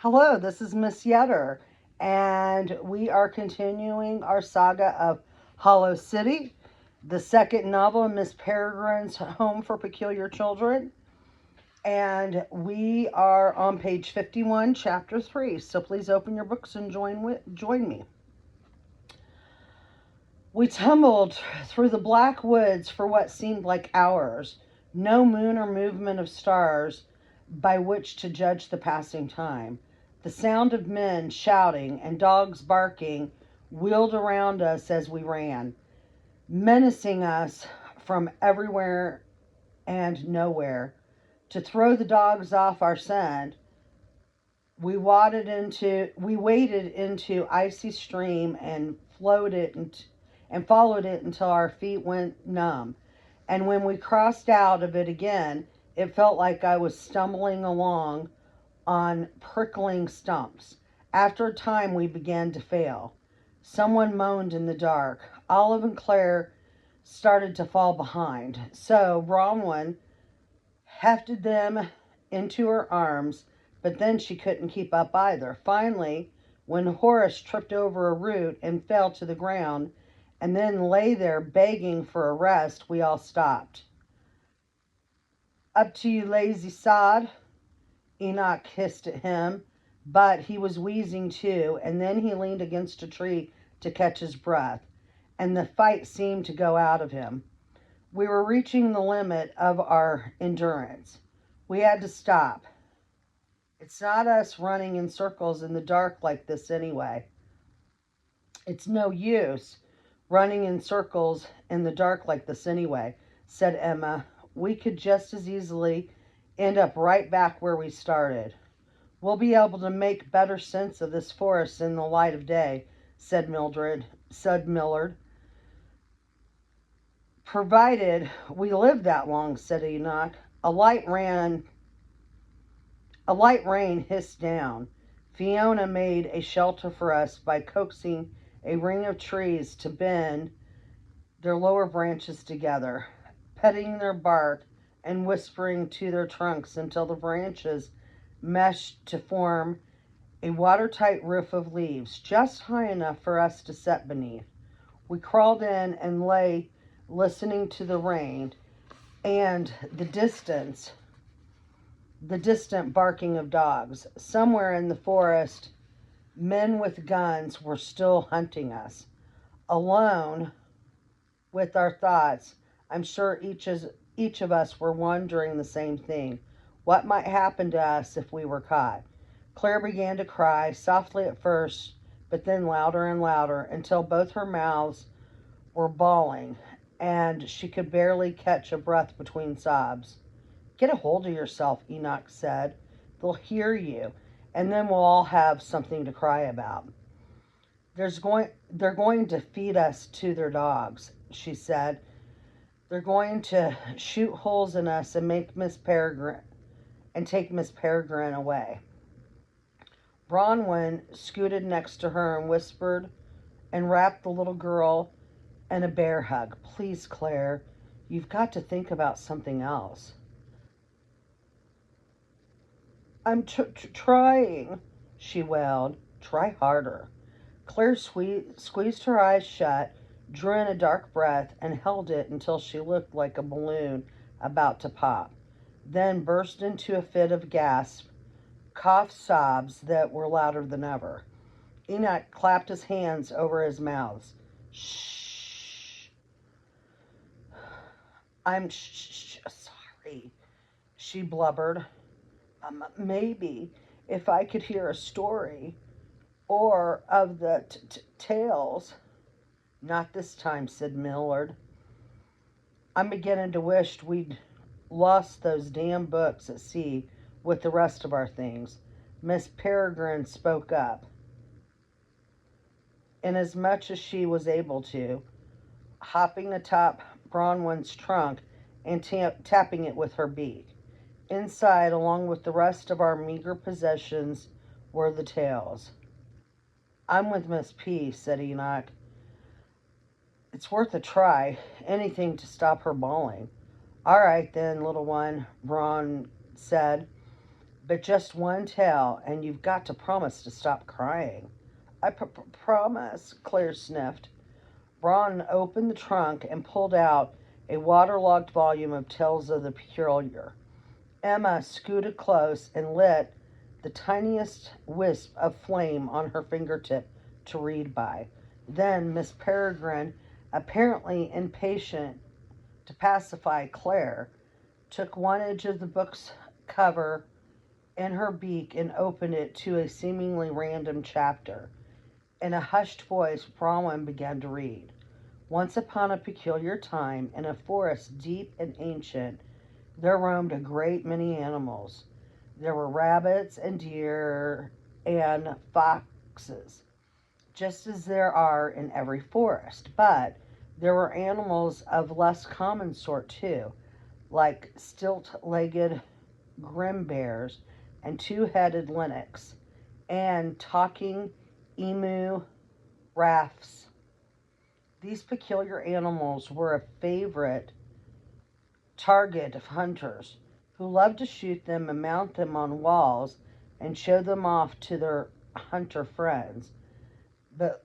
Hello, this is Miss Yetter, and we are continuing our saga of Hollow City, the second novel in Miss Peregrine's Home for Peculiar Children. And we are on page 51, chapter 3. So please open your books and join me. We tumbled through the black woods for what seemed like hours. No moon or movement of stars by which to judge the passing time. The sound of men shouting and dogs barking wheeled around us as we ran, menacing us from everywhere and nowhere. To throw the dogs off our scent, we waded into icy stream and followed it until our feet went numb. And when we crossed out of it again, it felt like I was stumbling along on prickling stumps. After a time, we began to fail. Someone moaned in the dark. Olive and Claire started to fall behind. So Bronwyn hefted them into her arms, but then she couldn't keep up either. Finally, when Horace tripped over a root and fell to the ground and then lay there begging for a rest, we all stopped. Up to you, lazy sod, Enoch hissed at him, but he was wheezing too, and then he leaned against a tree to catch his breath, and the fight seemed to go out of him. We were reaching the limit of our endurance. We had to stop. It's not us running in circles in the dark like this anyway. It's no use running in circles in the dark like this anyway, said Emma. We could just as easily end up right back where we started. We'll be able to make better sense of this forest in the light of day, said Millard. Provided we live that long, said Enoch. A light rain hissed down. Fiona made a shelter for us by coaxing a ring of trees to bend their lower branches together, petting their bark and whispering to their trunks until the branches meshed to form a watertight roof of leaves, just high enough for us to sit beneath. We crawled in and lay listening to the rain and the distant barking of dogs. Somewhere in the forest, men with guns were still hunting us. Alone with our thoughts, I'm sure each of us were wondering the same thing. What might happen to us if we were caught? Claire began to cry, softly at first, but then louder and louder, until both her mouths were bawling, and she could barely catch a breath between sobs. Get a hold of yourself, Enoch said. They'll hear you, and then we'll all have something to cry about. They're going to feed us to their dogs, she said. They're going to shoot holes in us and take Miss Peregrine away. Bronwyn scooted next to her and whispered and wrapped the little girl in a bear hug. Please, Claire, you've got to think about something else. I'm trying, she wailed. Try harder. Claire squeezed her eyes shut, drew in a dark breath, and held it until she looked like a balloon about to pop, then burst into a fit of gasps, cough sobs that were louder than ever. Enoch clapped his hands over his mouth. Shh. I'm sorry, she blubbered. Maybe if I could hear a story or of the tales. Not this time, said Millard. I'm beginning to wish we'd lost those damn books at sea with the rest of our things. Miss Peregrine spoke up, inasmuch as she was able to, hopping atop Bronwyn's trunk and tapping it with her beak. Inside, along with the rest of our meager possessions, were the tales. I'm with Miss P, said Enoch. It's worth a try. Anything to stop her bawling. All right then, little one, Bron said. but just one tale, and you've got to promise to stop crying. I promise, Claire sniffed. Ron opened the trunk and pulled out a waterlogged volume of Tales of the Peculiar. Emma scooted close and lit the tiniest wisp of flame on her fingertip to read by. Then Miss Peregrine, apparently impatient to pacify Claire, took one edge of the book's cover in her beak and opened it to a seemingly random chapter. In a hushed voice, Bronwyn began to read. Once upon a peculiar time, in a forest deep and ancient, there roamed a great many animals. There were rabbits and deer and foxes, just as there are in every forest. But there were animals of less common sort too, like stilt-legged grim bears and two-headed lynx and talking emu rafts. These peculiar animals were a favorite target of hunters, who loved to shoot them and mount them on walls and show them off to their hunter friends, but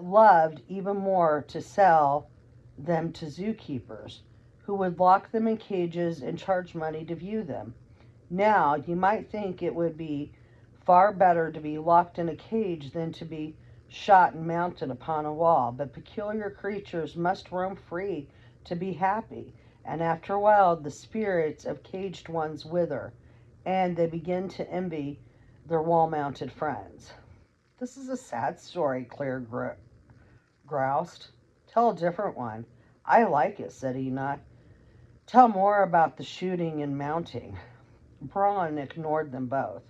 loved even more to sell them to zookeepers, who would lock them in cages and charge money to view them. Now, you might think it would be far better to be locked in a cage than to be shot and mounted upon a wall, but peculiar creatures must roam free to be happy, and after a while the spirits of caged ones wither, and they begin to envy their wall-mounted friends. This is a sad story, Claire groused. Tell a different one. I like it, said Enoch. Tell more about the shooting and mounting. Braun ignored them both.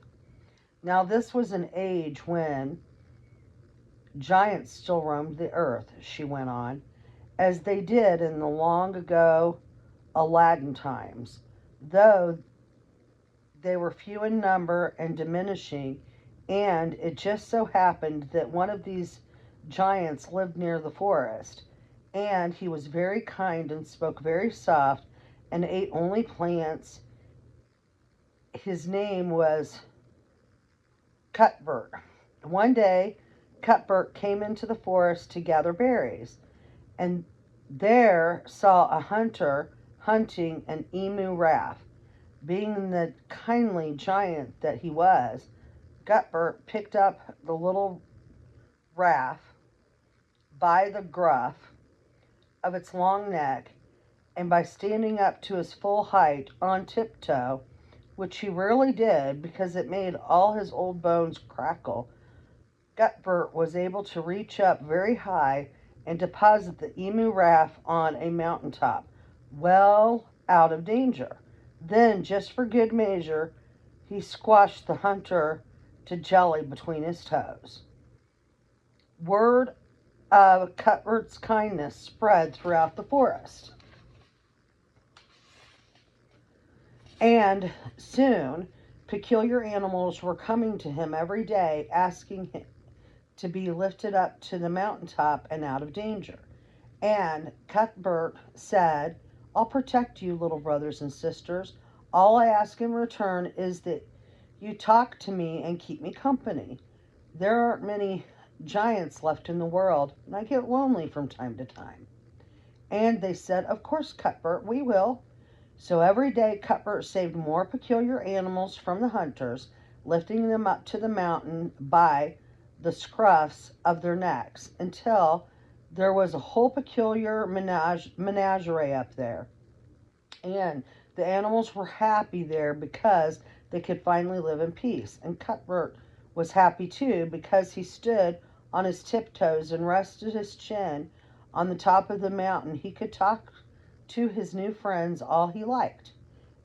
Now this was an age when giants still roamed the earth, she went on, as they did in the long ago Aladdin times, though they were few in number and diminishing, and it just so happened that one of these giants lived near the forest, and he was very kind and spoke very soft and ate only plants. His name was Cuthbert. One day, Cuthbert came into the forest to gather berries, and there saw a hunter hunting an emu raff. Being the kindly giant that he was, Cuthbert picked up the little raff by the gruff of its long neck, and by standing up to his full height on tiptoe, which he rarely did because it made all his old bones crackle, Cuthbert was able to reach up very high and deposit the emu raff on a mountain top, well out of danger. Then, just for good measure, he squashed the hunter to jelly between his toes. Word of Cuthbert's kindness spread throughout the forest, and soon peculiar animals were coming to him every day, asking him to be lifted up to the mountaintop and out of danger. And Cuthbert said, I'll protect you, little brothers and sisters. All I ask in return is that you talk to me and keep me company. There aren't many giants left in the world, and I get lonely from time to time. And they said, Of course, Cuthbert, we will. So every day Cuthbert saved more peculiar animals from the hunters, lifting them up to the mountain by the scruffs of their necks, until there was a whole peculiar menagerie up there. And the animals were happy there because they could finally live in peace. And Cuthbert was happy too because he stood on his tiptoes and rested his chin on the top of the mountain. He could talk to his new friends all he liked.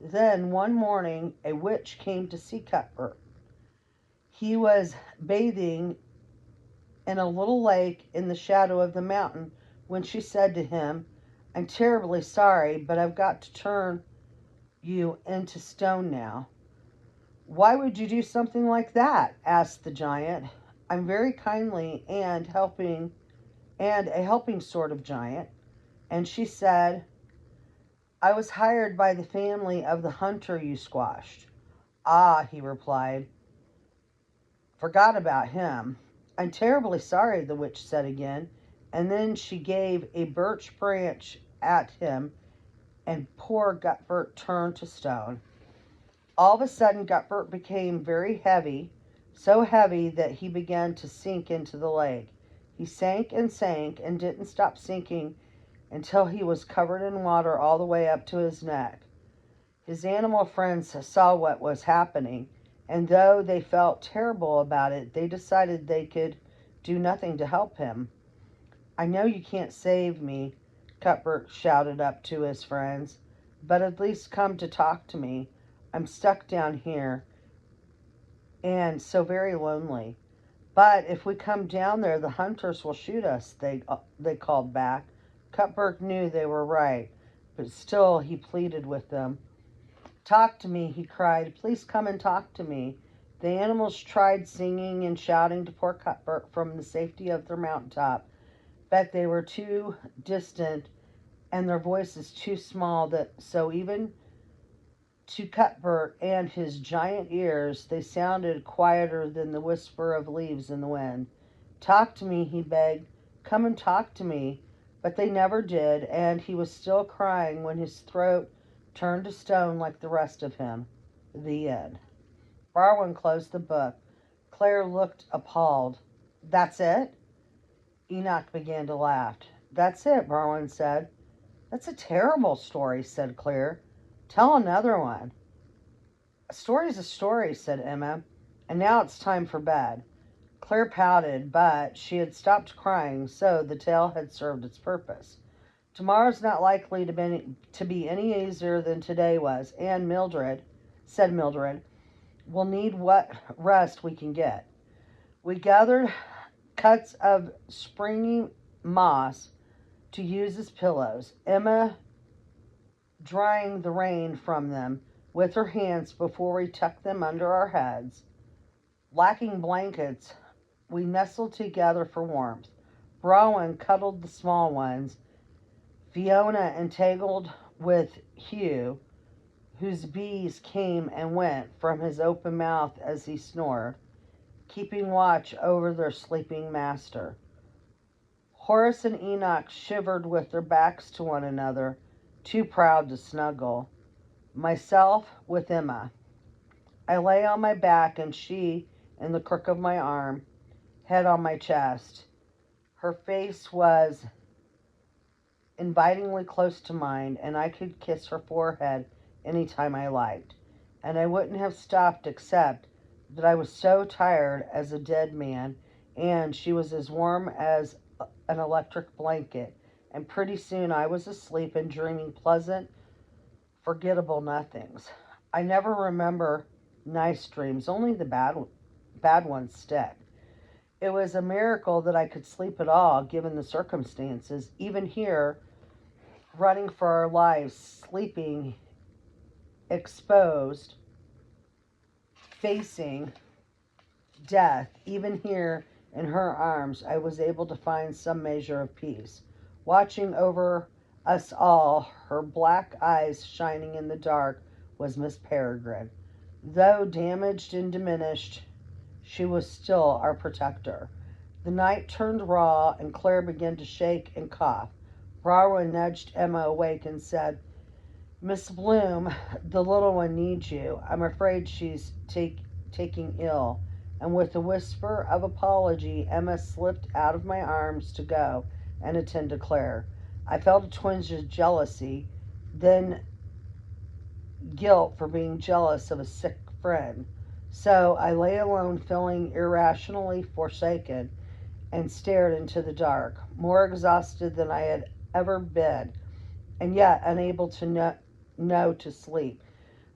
Then one morning a witch came to see Cuthbert. He was bathing in a little lake in the shadow of the mountain when she said to him, I'm terribly sorry, but I've got to turn you into stone now. Why would you do something like that? Asked the giant. I'm very kindly and a helping sort of giant. And she said, I was hired by the family of the hunter you squashed. Ah, he replied. Forgot about him. I'm terribly sorry, the witch said again, and then she gave a birch branch at him, and poor Cuthbert turned to stone. All of a sudden, Cuthbert became very heavy, so heavy that he began to sink into the lake. He sank and didn't stop sinking until he was covered in water all the way up to his neck. His animal friends saw what was happening, and though they felt terrible about it, they decided they could do nothing to help him. I know you can't save me, Cuthbert shouted up to his friends, but at least come to talk to me. I'm stuck down here and so very lonely. But if we come down there, the hunters will shoot us, they called back. Cuthbert knew they were right, but still he pleaded with them. Talk to me, he cried. Please come and talk to me. The animals tried singing and shouting to poor Cuthbert from the safety of their mountaintop, but they were too distant and their voices too small so even to Cuthbert and his giant ears they sounded quieter than the whisper of leaves in the wind. Talk to me, he begged. Come and talk to me. But they never did, and he was still crying when his throat turned to stone like the rest of him. The end. Barwin closed the book. Claire looked appalled. That's it? Enoch began to laugh. That's it, Barwin said. That's a terrible story, said Claire. Tell another one. A story's a story, said Emma. And now it's time for bed. Claire pouted, but she had stopped crying, so the tale had served its purpose. Tomorrow's not likely to be any easier than today was, and Mildred, will need what rest we can get. We gathered cuts of springy moss to use as pillows, Emma drying the rain from them with her hands before we tucked them under our heads. Lacking blankets, we nestled together for warmth. Rowan cuddled the small ones. Fiona entangled with Hugh, whose bees came and went from his open mouth as he snored, keeping watch over their sleeping master. Horace and Enoch shivered with their backs to one another, too proud to snuggle. Myself with Emma. I lay on my back and she in the crook of my arm, head on my chest. Her face was invitingly close to mine, and I could kiss her forehead any time I liked. And I wouldn't have stopped except that I was so tired as a dead man, and she was as warm as an electric blanket. And pretty soon I was asleep and dreaming pleasant, forgettable nothings. I never remember nice dreams, only the bad ones stick. It was a miracle that I could sleep at all, given the circumstances. Even here, running for our lives, sleeping, exposed, facing death, even here in her arms, I was able to find some measure of peace. Watching over us all, her black eyes shining in the dark, was Miss Peregrine. Though damaged and diminished, she was still our protector. The night turned raw, and Claire began to shake and cough. Barbara nudged Emma awake and said, Miss Bloom, the little one needs you. I'm afraid she's taking ill. And with a whisper of apology, Emma slipped out of my arms to go and attend to Claire. I felt a twinge of jealousy, then guilt for being jealous of a sick friend. So I lay alone, feeling irrationally forsaken, and stared into the dark, more exhausted than I had ever been, and yet unable to know to sleep,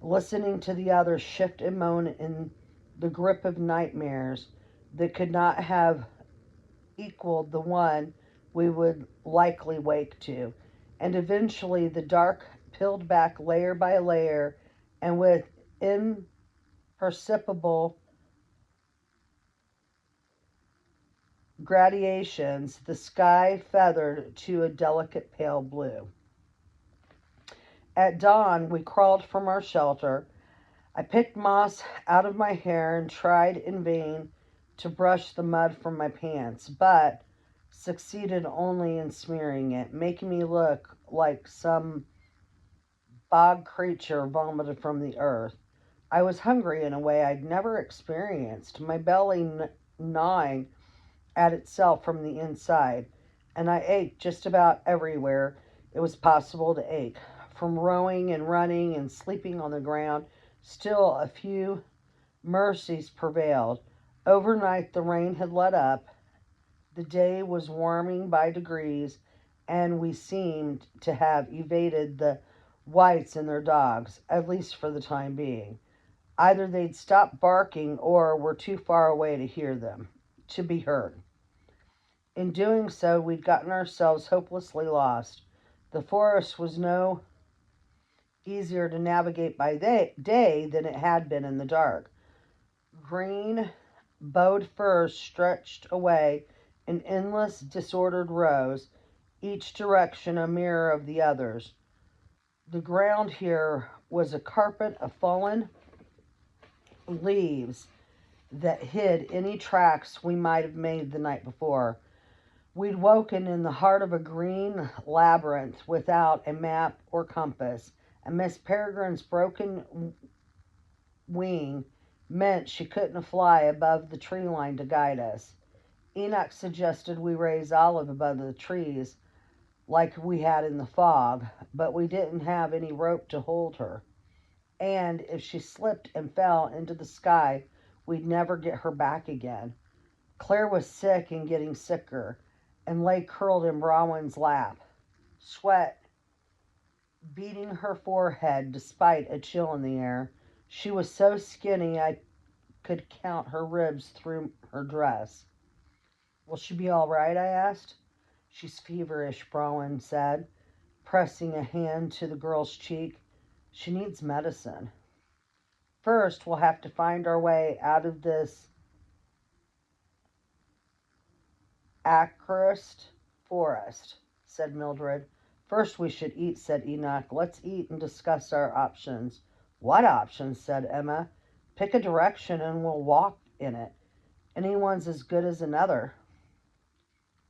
listening to the others shift and moan in the grip of nightmares that could not have equaled the one we would likely wake to. And eventually the dark peeled back layer by layer, and with imperceptible gradations, the sky feathered to a delicate pale blue. At dawn, we crawled from our shelter. I picked moss out of my hair and tried in vain to brush the mud from my pants, but succeeded only in smearing it, making me look like some bog creature vomited from the earth. I was hungry in a way I'd never experienced, my belly gnawing at itself from the inside, and I ached just about everywhere it was possible to ache. From rowing and running and sleeping on the ground, still a few mercies prevailed. Overnight the rain had let up, the day was warming by degrees, and we seemed to have evaded the whites and their dogs, at least for the time being. Either they'd stopped barking or were too far away to hear them, to be heard. In doing so, we'd gotten ourselves hopelessly lost. The forest was no easier to navigate by day than it had been in the dark. Green bowed firs stretched away in endless, disordered rows, each direction a mirror of the others. The ground here was a carpet of fallen leaves that hid any tracks we might have made the night before. We'd woken in the heart of a green labyrinth without a map or compass, and Miss Peregrine's broken wing meant she couldn't fly above the tree line to guide us. Enoch suggested we raise Olive above the trees like we had in the fog, but we didn't have any rope to hold her. And if she slipped and fell into the sky, we'd never get her back again. Claire was sick and getting sicker, and lay curled in Bronwyn's lap, sweat beating her forehead despite a chill in the air. She was so skinny I could count her ribs through her dress. Will she be all right? I asked. She's feverish, Bronwyn said, pressing a hand to the girl's cheek. She needs medicine. First, we'll have to find our way out of this accursed forest, said Mildred. First, we should eat, said Enoch. Let's eat and discuss our options. What options? Said Emma. Pick a direction and we'll walk in it. Anyone's as good as another.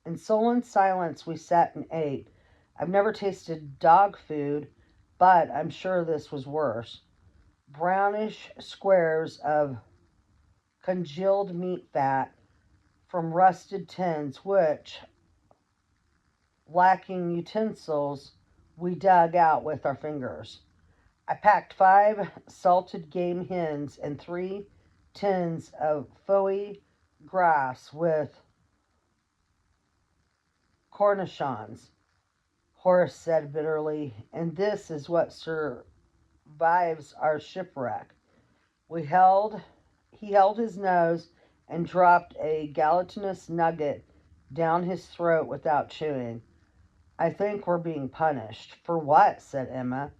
In sullen silence, we sat and ate. I've never tasted dog food, but I'm sure this was worse. Brownish squares of congealed meat fat from rusted tins, which, lacking utensils, we dug out with our fingers. I packed 5 salted game hens and 3 tins of foie gras with cornichons, Horace said bitterly, and this is what survives our shipwreck. We held He held his nose and dropped a gelatinous nugget down his throat without chewing. I think we're being punished. For what? Said Emma.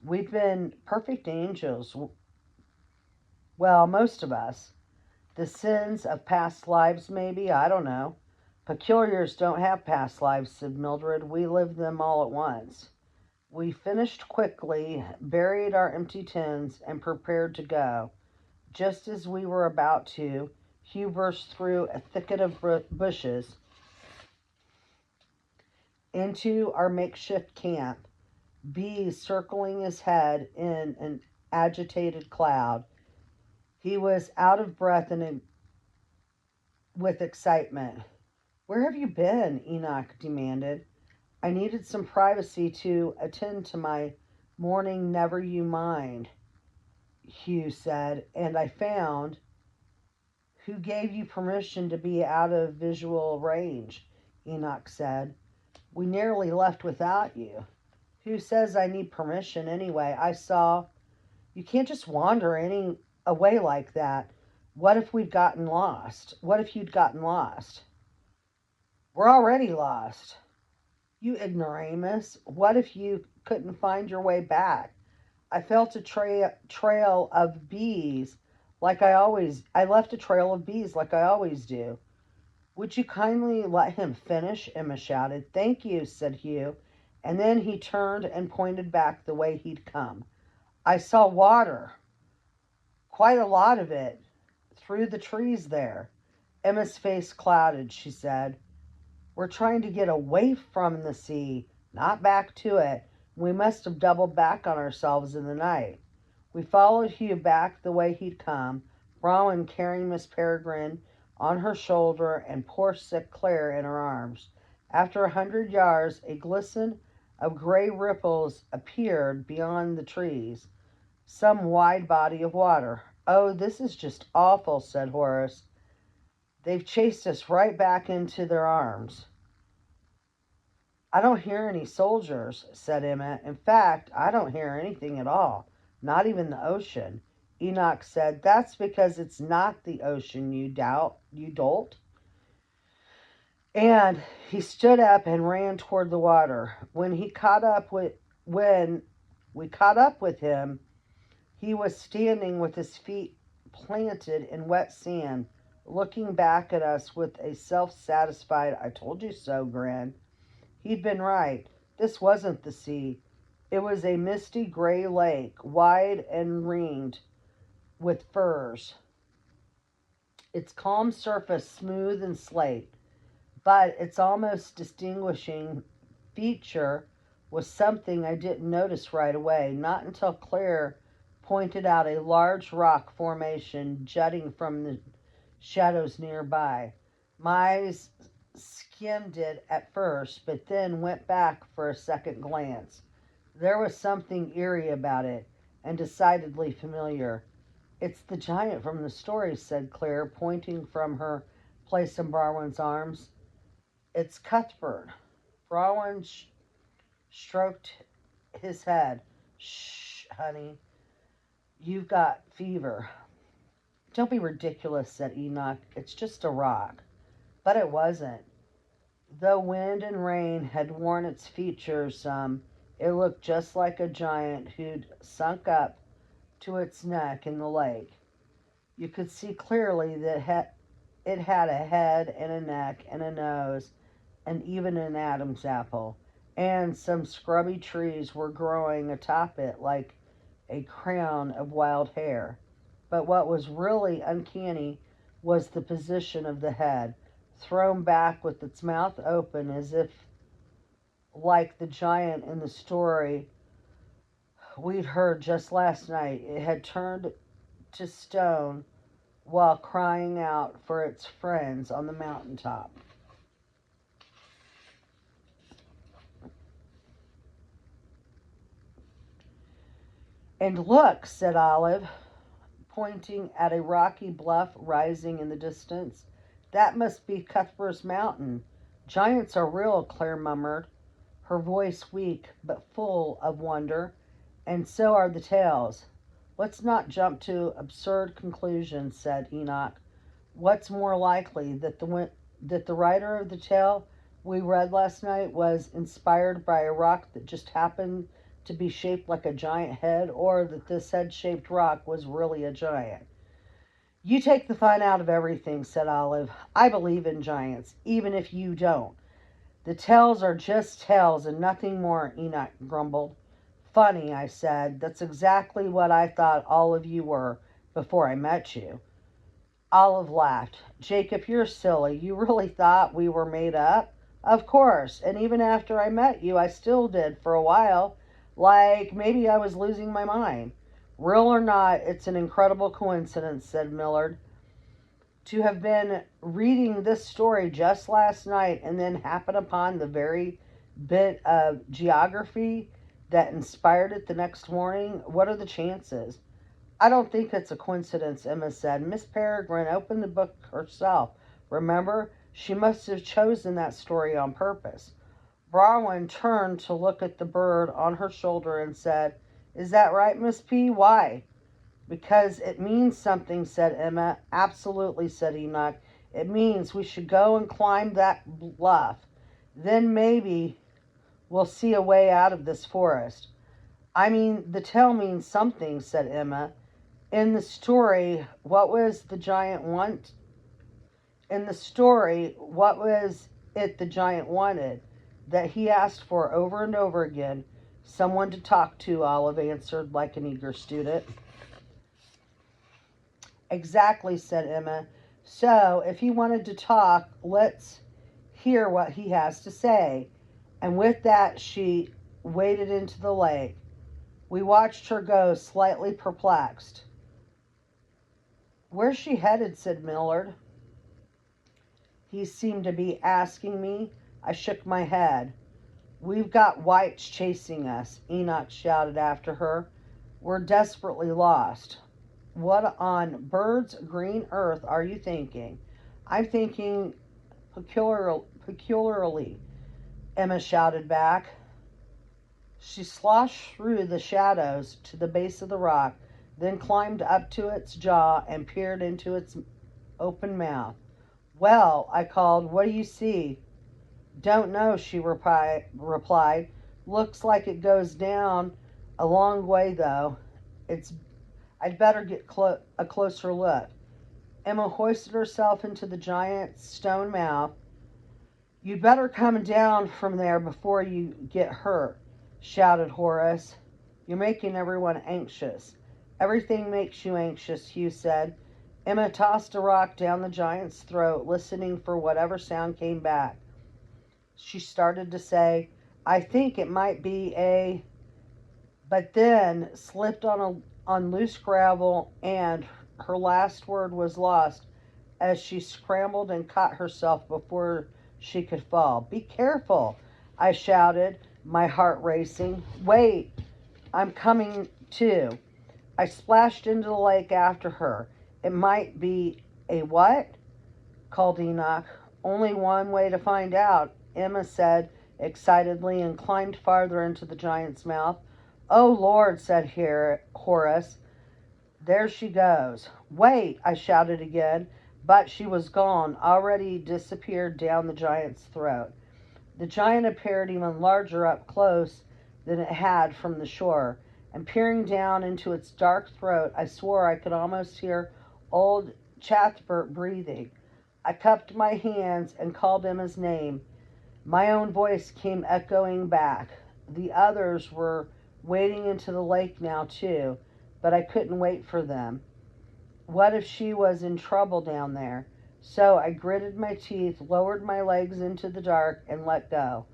We've been perfect angels. Well, most of us. The sins of past lives, maybe. I don't know. Peculiars don't have past lives, said Mildred. We live them all at once. We finished quickly, buried our empty tins, and prepared to go. Just as we were about to, Hugh burst through a thicket of bushes into our makeshift camp, bees circling his head in an agitated cloud. He was out of breath and with excitement. Where have you been? Enoch demanded. I needed some privacy to attend to my morning never you mind, Hugh said, and I found. Who gave you permission to be out of visual range? Enoch said. We nearly left without you. Who says I need permission anyway? I saw. You can't just wander any away like that. What if we'd gotten lost? What if you'd gotten lost? We're already lost. You ignoramus. What if you couldn't find your way back? I felt a trail of bees I left a trail of bees like I always do. Would you kindly let him finish? Emma shouted. Thank you, said Hugh, and then he turned and pointed back the way he'd come. I saw water. Quite a lot of it. Through the trees there. Emma's face clouded. She said, "We're trying to get away from the sea, not back to it. We must have doubled back on ourselves in the night." We followed Hugh back the way he'd come, Rowan carrying Miss Peregrine on her shoulder and poor sick Claire in her arms. After 100 yards, a glisten of gray ripples appeared beyond the trees, some wide body of water. "Oh, this is just awful," said Horace. "They've chased us right back into their arms." "I don't hear any soldiers," said Emma. "In fact, I don't hear anything at all, not even the ocean." Enoch said, "That's because it's not the ocean, you dolt." And he stood up and ran toward the water. When we caught up with him, he was standing with his feet planted in wet sand, looking back at us with a self-satisfied "I told you so" grin. He'd been right. This wasn't the sea. It was a misty gray lake, wide and ringed with firs, its calm surface smooth and slate. But its almost distinguishing feature was something I didn't notice right away, not until Claire pointed out a large rock formation jutting from the shadows nearby. My eyes skimmed it at first, but then went back for a second glance. There was something eerie about it, and decidedly familiar. "It's the giant from the story," said Claire, pointing from her place in Barwin's arms. "It's Cuthbert." Barwin stroked his head. "Shh, honey, you've got fever." "Don't be ridiculous," said Enoch. "It's just a rock." But it wasn't. Though wind and rain had worn its features some, it looked just like a giant who'd sunk up to its neck in the lake. You could see clearly that it had a head and a neck and a nose and even an Adam's apple, and some scrubby trees were growing atop it like a crown of wild hair. But what was really uncanny was the position of the head, thrown back with its mouth open as if, like the giant in the story we'd heard just last night, it had turned to stone while crying out for its friends on the mountaintop. "And look," said Olive, pointing at a rocky bluff rising in the distance. "That must be Cuthbert's Mountain." "Giants are real," Claire murmured, her voice weak but full of wonder. "And so are the tales." "Let's not jump to absurd conclusions," said Enoch. "What's more likely, that the writer of the tale we read last night was inspired by a rock that just happened to be shaped like a giant head, or that this head-shaped rock was really a giant?" "You take the fun out of everything," said Olive. "I believe in giants, even if you don't." "The tales are just tales and nothing more," Enoch grumbled. "Funny," I said. "That's exactly what I thought all of you were before I met you." Olive laughed. "Jacob, you're silly. You really thought we were made up?" "Of course. And even after I met you, I still did for a while. Like maybe I was losing my mind." "Real or not, it's an incredible coincidence," said Millard, "to have been reading this story just last night and then happen upon the very bit of geography that inspired it the next morning. What are the chances?" "I don't think it's a coincidence," Emma said. "Miss Peregrine opened the book herself. Remember? She must have chosen that story on purpose." Barwin turned to look at the bird on her shoulder and said, "Is that right, Miss P? Why?" "Because it means something," said Emma. "Absolutely," said Enoch. "It means we should go and climb that bluff. Then maybe we'll see a way out of this forest." "I mean, the tale means something," said Emma. In the story, what was the giant want? In the story, what was it the giant wanted, that he asked for over and over again? "Someone to talk to," Olive answered like an eager student. Exactly, said Emma. So, if he wanted to talk, let's hear what he has to say. And with that, she waded into the lake. We watched her go, slightly perplexed. Where's she headed? Said Millard. He seemed to be asking me. I shook my head. We've got whites chasing us, Enoch shouted after her. We're desperately lost. What on bird's green earth are you thinking? I'm thinking peculiarly, Emma shouted back. She sloshed through the shadows to the base of the rock, then climbed up to its jaw and peered into its open mouth. Well, I called, what do you see? Don't know, she replied. Looks like it goes down a long way, though. It's I'd better get a closer look. Emma hoisted herself into the giant stone mouth. You'd better come down from there before you get hurt, shouted Horace. You're making everyone anxious. Everything makes you anxious, Hugh said. Emma tossed a rock down the giant's throat, listening for whatever sound came back. She started to say, I think it might be a... but then slipped on loose gravel, and her last word was lost as she scrambled and caught herself before she could fall. Be careful, I shouted, my heart racing. Wait, I'm coming too. I splashed into the lake after her. It might be a what? Called Enoch. Only one way to find out, Emma said excitedly and climbed farther into the giant's mouth. Oh, Lord, said Horace. There she goes. Wait, I shouted again, but she was gone, already disappeared down the giant's throat. The giant appeared even larger up close than it had from the shore, and peering down into its dark throat, I swore I could almost hear old Chathbert breathing. I cupped my hands and called him his name. My own voice came echoing back. The others were wading into the lake now, too, but I couldn't wait for them. What if she was in trouble down there? So I gritted my teeth, lowered my legs into the dark, and let go.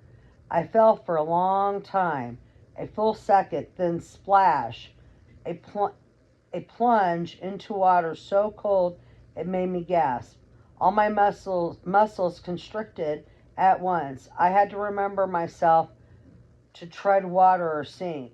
I fell for a long time, a full second, then splash, a, a plunge into water so cold it made me gasp. All my muscles constricted at once. I had to remember myself to tread water or sink.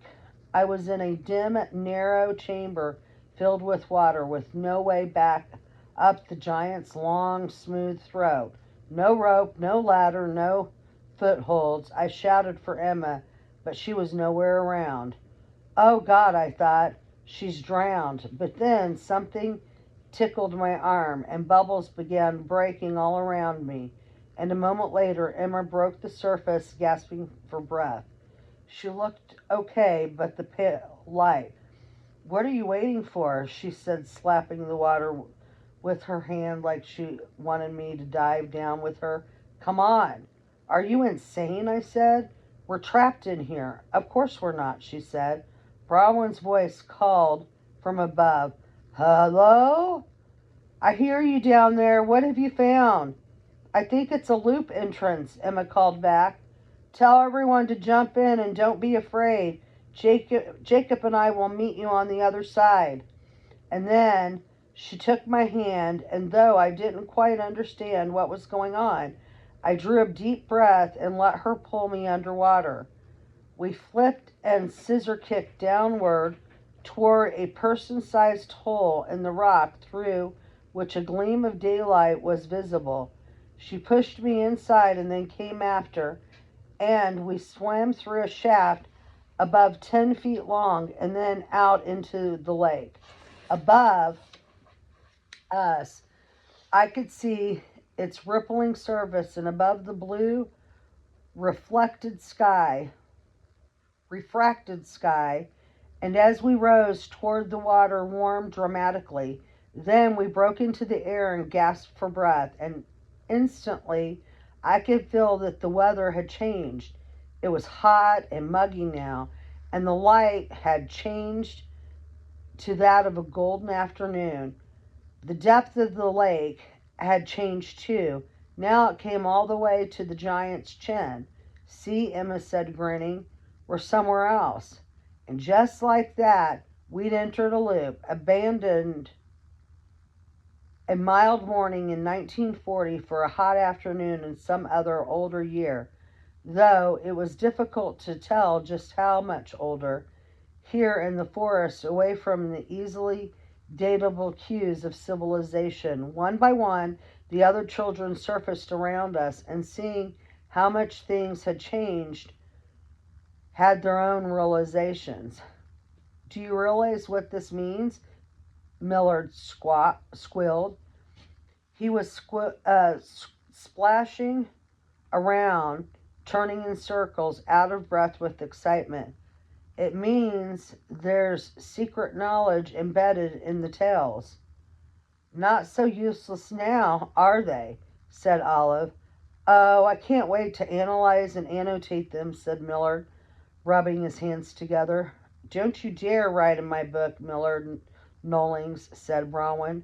I was in a dim, narrow chamber filled with water, with no way back up the giant's long, smooth throat. No rope, no ladder, no footholds. I shouted for Emma, but she was nowhere around. Oh, God, I thought, she's drowned. But then something tickled my arm, and bubbles began breaking all around me. And a moment later, Emma broke the surface, gasping for breath. She looked okay, but the pale light. What are you waiting for? She said, slapping the water with her hand like she wanted me to dive down with her. Come on. Are you insane? I said. We're trapped in here. Of course we're not, she said. Bronwyn's voice called from above. Hello? I hear you down there. What have you found? I think it's a loop entrance, Emma called back. Tell everyone to jump in and don't be afraid. Jacob and I will meet you on the other side. And then she took my hand, and though I didn't quite understand what was going on, I drew a deep breath and let her pull me underwater. We flipped and scissor kicked downward toward a person-sized hole in the rock through which a gleam of daylight was visible. She pushed me inside and then came after, and we swam through a shaft above 10 feet long and then out into the lake. Above us, I could see its rippling surface, and above the blue refracted sky, and as we rose toward the water warmed dramatically. Then we broke into the air and gasped for breath, and instantly I could feel that the weather had changed. It was hot and muggy now, and the light had changed to that of a golden afternoon. The depth of the lake had changed too. Now it came all the way to the giant's chin. See, Emma said, grinning, we're somewhere else. And just like that, we'd entered a loop, abandoned a mild morning in 1940 for a hot afternoon in some other older year, though it was difficult to tell just how much older. Here in the forest, away from the easily datable cues of civilization, one by one, the other children surfaced around us, and seeing how much things had changed, had their own realizations. Do you realize what this means? Millard squealed. He was splashing around, turning in circles, out of breath with excitement. It means there's secret knowledge embedded in the tales. Not so useless now, are they? Said Olive. Oh, I can't wait to analyze and annotate them, said Millard, rubbing his hands together. Don't you dare write in my book, Millard Nollings, said Bronwyn.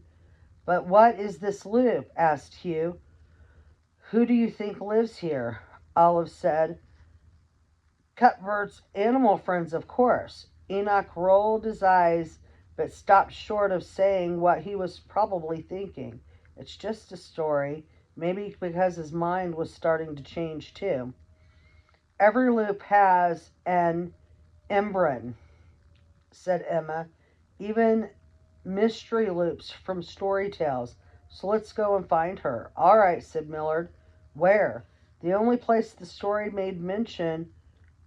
But what is this loop? Asked Hugh. Who do you think lives here? Olive said. Cuthbert's animal friends, of course. Enoch rolled his eyes, but stopped short of saying what he was probably thinking. It's just a story, maybe because his mind was starting to change too. Every loop has an embryon, said Emma, even mystery loops from story tales. So let's go and find her. All right, said Millard. Where? The only place the story made mention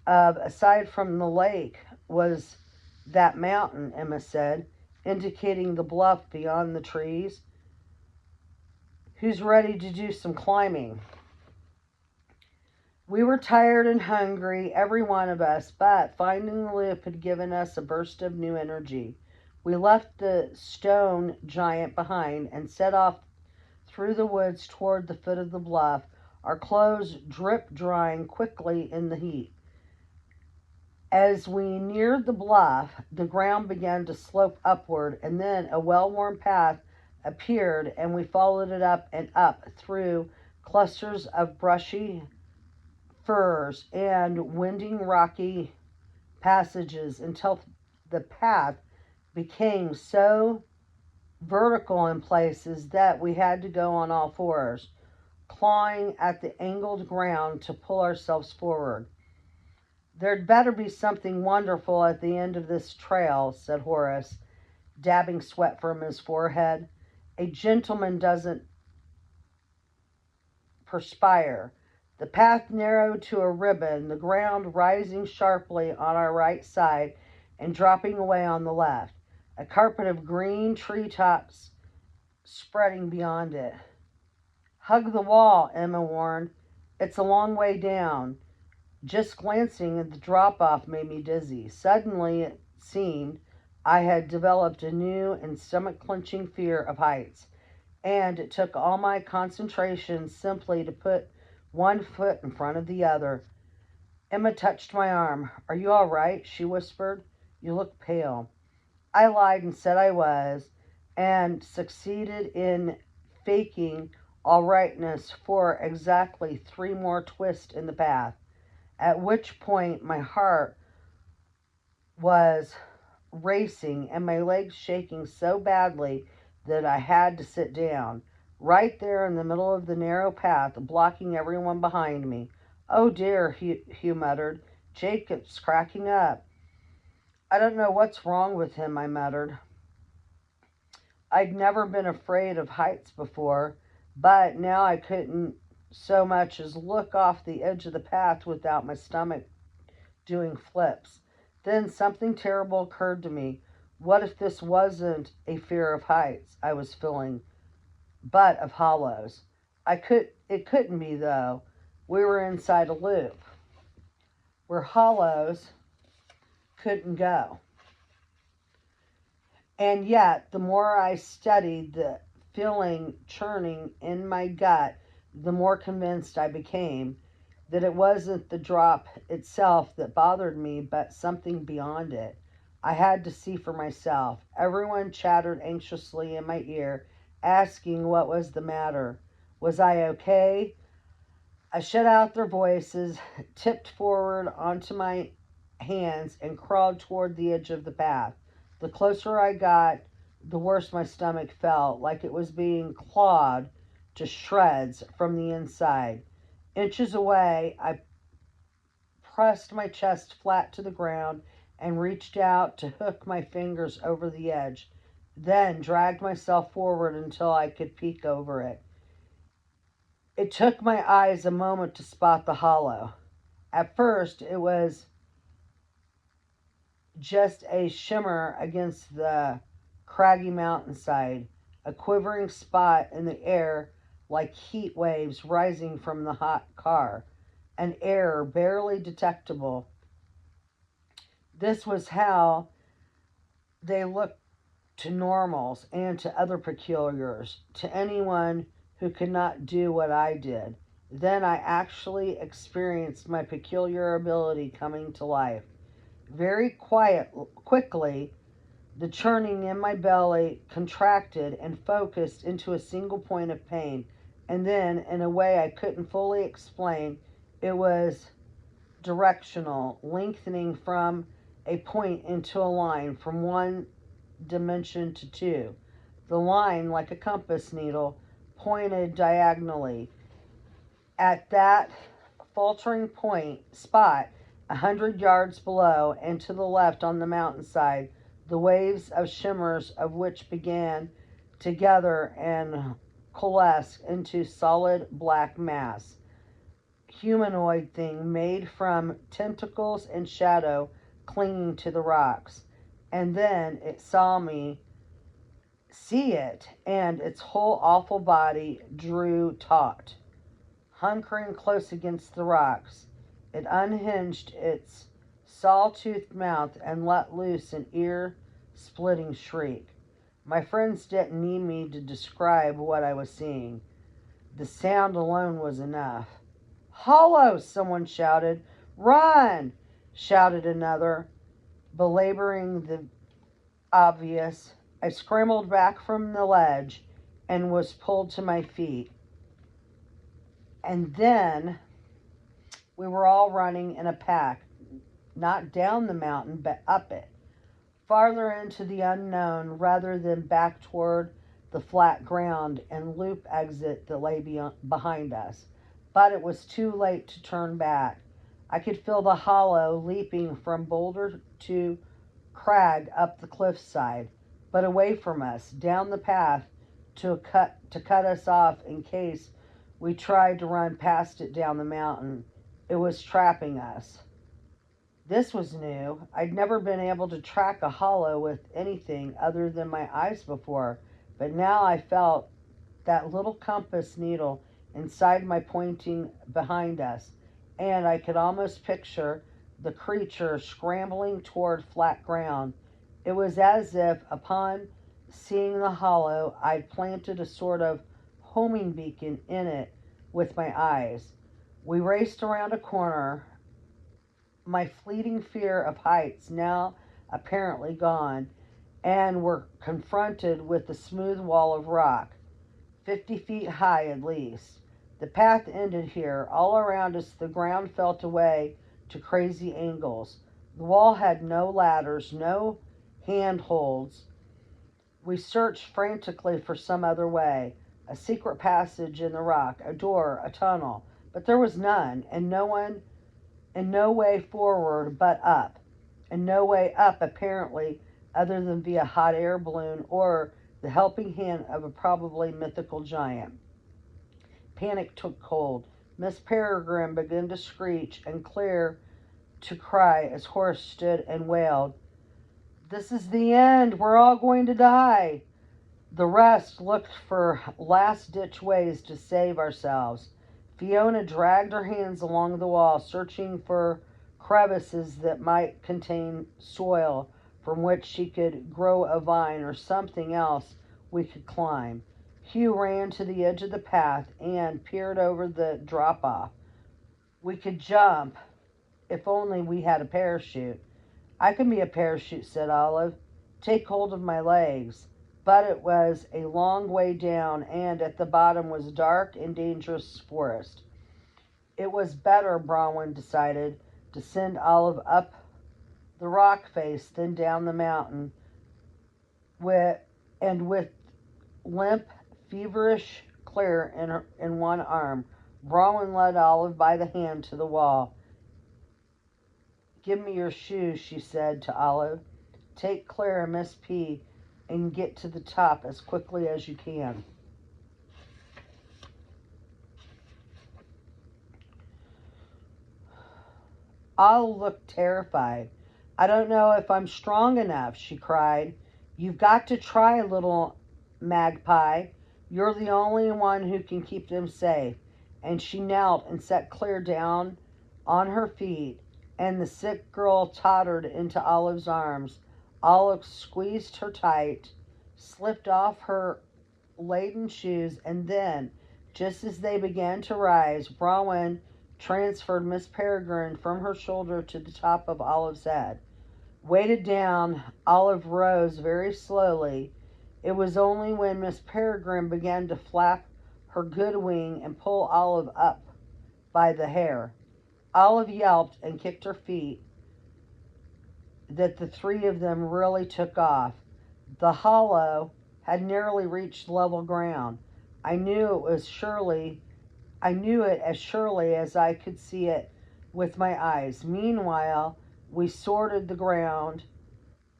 of, aside from the lake, was that mountain, Emma said, indicating the bluff beyond the trees. Who's ready to do some climbing? We were tired and hungry, every one of us, but finding the loop had given us a burst of new energy. We left the stone giant behind and set off through the woods toward the foot of the bluff, our clothes drip drying quickly in the heat. As we neared the bluff, the ground began to slope upward, and then a well-worn path appeared, and we followed it up and up through clusters of brushy firs and winding rocky passages until the path became so vertical in places that we had to go on all fours, clawing at the angled ground to pull ourselves forward. There'd better be something wonderful at the end of this trail, said Horace, dabbing sweat from his forehead. A gentleman doesn't perspire. The path narrowed to a ribbon, the ground rising sharply on our right side and dropping away on the left, a carpet of green treetops spreading beyond it. Hug the wall, Emma warned. It's a long way down. Just glancing at the drop-off made me dizzy. Suddenly, it seemed, I had developed a new and stomach-clenching fear of heights, and it took all my concentration simply to put one foot in front of the other. Emma touched my arm. Are you all right? She whispered. You look pale. I lied and said I was, and succeeded in faking all rightness for exactly 3 more twists in the path, at which point my heart was racing and my legs shaking so badly that I had to sit down, right there in the middle of the narrow path, blocking everyone behind me. Oh dear, Hugh muttered. Jacob's cracking up. I don't know what's wrong with him, I muttered. I'd never been afraid of heights before, but now I couldn't so much as look off the edge of the path without my stomach doing flips. Then something terrible occurred to me. What if this wasn't a fear of heights I was feeling, but of hollows? It couldn't be, though. We were inside a loop where hollows couldn't go. And yet, the more I studied the feeling churning in my gut, the more convinced I became that it wasn't the drop itself that bothered me, but something beyond it. I had to see for myself. Everyone chattered anxiously in my ear, asking what was the matter. Was I okay? I shut out their voices, tipped forward onto my hands, and crawled toward the edge of the path. The closer I got, the worse my stomach felt, like it was being clawed to shreds from the inside. Inches away, I pressed my chest flat to the ground and reached out to hook my fingers over the edge, then dragged myself forward until I could peek over it. It took my eyes a moment to spot the hollow. At first, it was just a shimmer against the craggy mountainside, a quivering spot in the air like heat waves rising from the hot car, an error barely detectable. This was how they looked to normals and to other peculiars, to anyone who could not do what I did. Then I actually experienced my peculiar ability coming to life. Quickly, the churning in my belly contracted and focused into a single point of pain. And then, in a way I couldn't fully explain, it was directional, lengthening from a point into a line from one dimension to two. The line, like a compass needle, pointed diagonally. At that faltering point spot, 100 yards below and to the left on the mountainside, the waves of shimmers of which began together and coalesced into solid black mass. Humanoid thing made from tentacles and shadow clinging to the rocks. And then it saw me see it, and its whole awful body drew taut. Hunkering close against the rocks, it unhinged its saw-toothed mouth and let loose an ear-splitting shriek. My friends didn't need me to describe what I was seeing. The sound alone was enough. "Hollow!" someone shouted. "Run!" shouted another, belaboring the obvious. I scrambled back from the ledge and was pulled to my feet. And then we were all running in a pack, not down the mountain, but up it, farther into the unknown rather than back toward the flat ground and loop exit that lay behind us. But it was too late to turn back. I could feel the hollow leaping from boulder to crag up the cliffside, but away from us, down the path to cut us off in case we tried to run past it down the mountain. It was trapping us. This was new. I'd never been able to track a hollow with anything other than my eyes before, but now I felt that little compass needle inside my pointing behind us, and I could almost picture the creature scrambling toward flat ground. It was as if, upon seeing the hollow, I'd planted a sort of homing beacon in it with my eyes. We raced around a corner, my fleeting fear of heights now apparently gone, and were confronted with the smooth wall of rock, 50 feet high at least. The path ended here. All around us, the ground felt away to crazy angles. The wall had no ladders, no handholds. We searched frantically for some other way, a secret passage in the rock, a door, a tunnel, but there was none, and no way forward but up, and no way up apparently other than via hot air balloon or the helping hand of a probably mythical giant. Panic took hold. Miss Peregrine began to screech and Claire to cry as Horace stood and wailed, "This is the end. We're all going to die." The rest looked for last-ditch ways to save ourselves. Fiona dragged her hands along the wall, searching for crevices that might contain soil from which she could grow a vine or something else we could climb. Hugh ran to the edge of the path and peered over the drop-off. We could jump if only we had a parachute. "I can be a parachute," said Olive. "Take hold of my legs." but it was a long way down, and at the bottom was dark and dangerous forest. It was better, Bronwyn decided, to send Olive up the rock face than down the mountain with, and with limp, feverish Claire in one arm. Bronwyn led Olive by the hand to the wall. "Give me your shoes," she said to Olive. "Take Claire and Miss P and get to the top as quickly as you can." Olive looked terrified. "I don't know if I'm strong enough," she cried. "You've got to try, little magpie. You're the only one who can keep them safe." And she knelt and set Claire down on her feet, and the sick girl tottered into Olive's arms. Olive squeezed her tight, slipped off her laden shoes, and then, just as they began to rise, Bronwyn transferred Miss Peregrine from her shoulder to the top of Olive's head. Weighted down, Olive rose very slowly. It was only when Miss Peregrine began to flap her good wing and pull Olive up by the hair. Olive yelped and kicked her feet that the three of them really took off. The hollow had nearly reached level ground. I knew it as surely as I could see it with my eyes. Meanwhile, we sorted the ground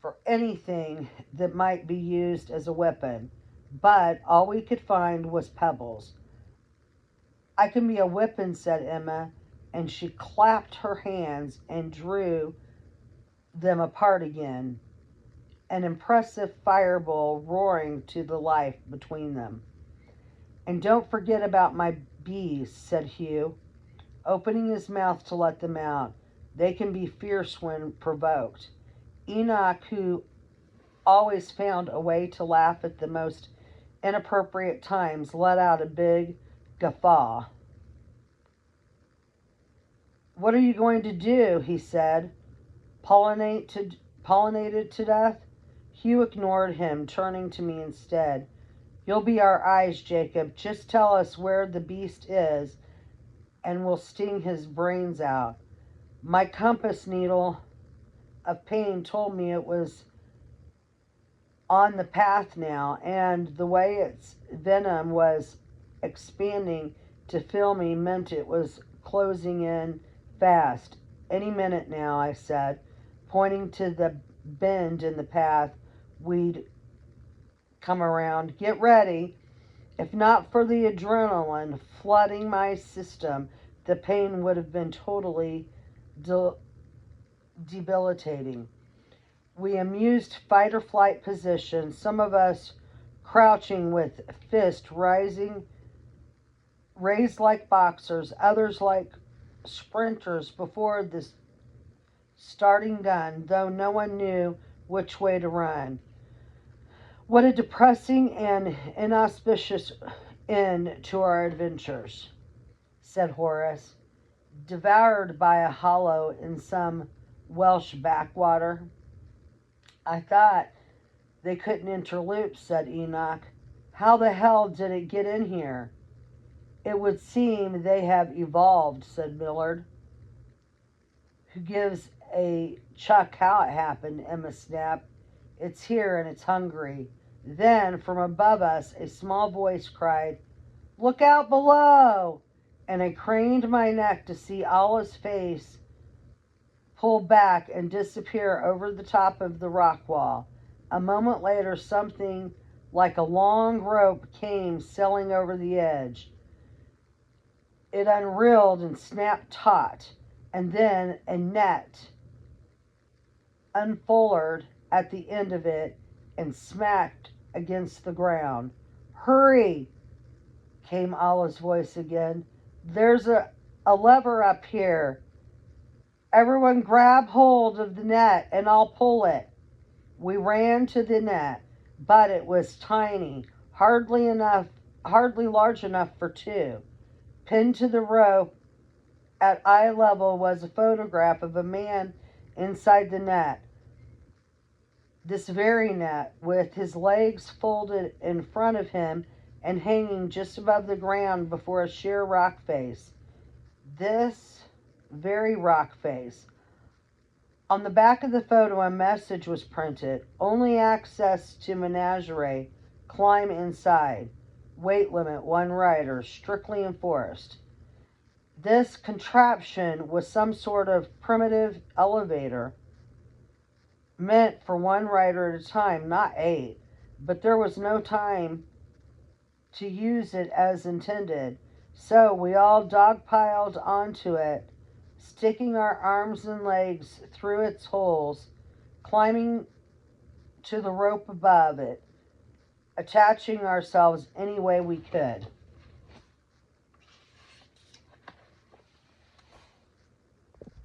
for anything that might be used as a weapon, but all we could find was pebbles. "I can be a whippin'," said Emma, and she clapped her hands and drew them apart again, an impressive fireball roaring to the life between them. "And don't forget about my bees," said Hugh, opening his mouth to let them out. "They can be fierce when provoked." Enoch, who always found a way to laugh at the most inappropriate times, let out a big guffaw. "What are you going to do?" he said. Pollinate it to death?" Hugh ignored him, turning to me instead. "You'll be our eyes, Jacob. Just tell us where the beast is, and we'll sting his brains out." My compass needle of pain told me it was on the path now, and the way its venom was expanding to fill me meant it was closing in fast. "Any minute now," I said, pointing to the bend in the path we'd come around. "Get ready." If not for the adrenaline flooding my system, the pain would have been totally debilitating. We amused fight or flight position, some of us crouching with fists raised like boxers, others like sprinters before the starting gun, though no one knew which way to run. What a depressing and inauspicious end to our adventures, said Horace. "Devoured by a hollow in some Welsh backwater." "I thought they couldn't interloop," said Enoch. "How the hell did it get in here?" "It would seem they have evolved," said Millard. "Who gives a chuck how it happened?" Emma snapped. "It's here and it's hungry." Then, from above us, a small voice cried, "Look out below!" And I craned my neck to see Olive's face pull back and disappear over the top of the rock wall. A moment later, something like a long rope came sailing over the edge. It unreeled and snapped taut, and then a net unfurled at the end of it and smacked against the ground. "Hurry!" came Olive's voice again. "There's a lever up here. Everyone grab hold of the net and I'll pull it." We ran to the net, but it was tiny, hardly large enough for two. Pinned to the rope at eye level was a photograph of a man inside the net. This very net, with his legs folded in front of him and hanging just above the ground before a sheer rock face. This very rock face. On the back of the photo, a message was printed: only access to menagerie, climb inside. Weight limit, 1 rider, strictly enforced. This contraption was some sort of primitive elevator meant for 1 rider at a time, not 8. But there was no time to use it as intended. So we all dogpiled onto it, sticking our arms and legs through its holes, climbing to the rope above it, attaching ourselves any way we could.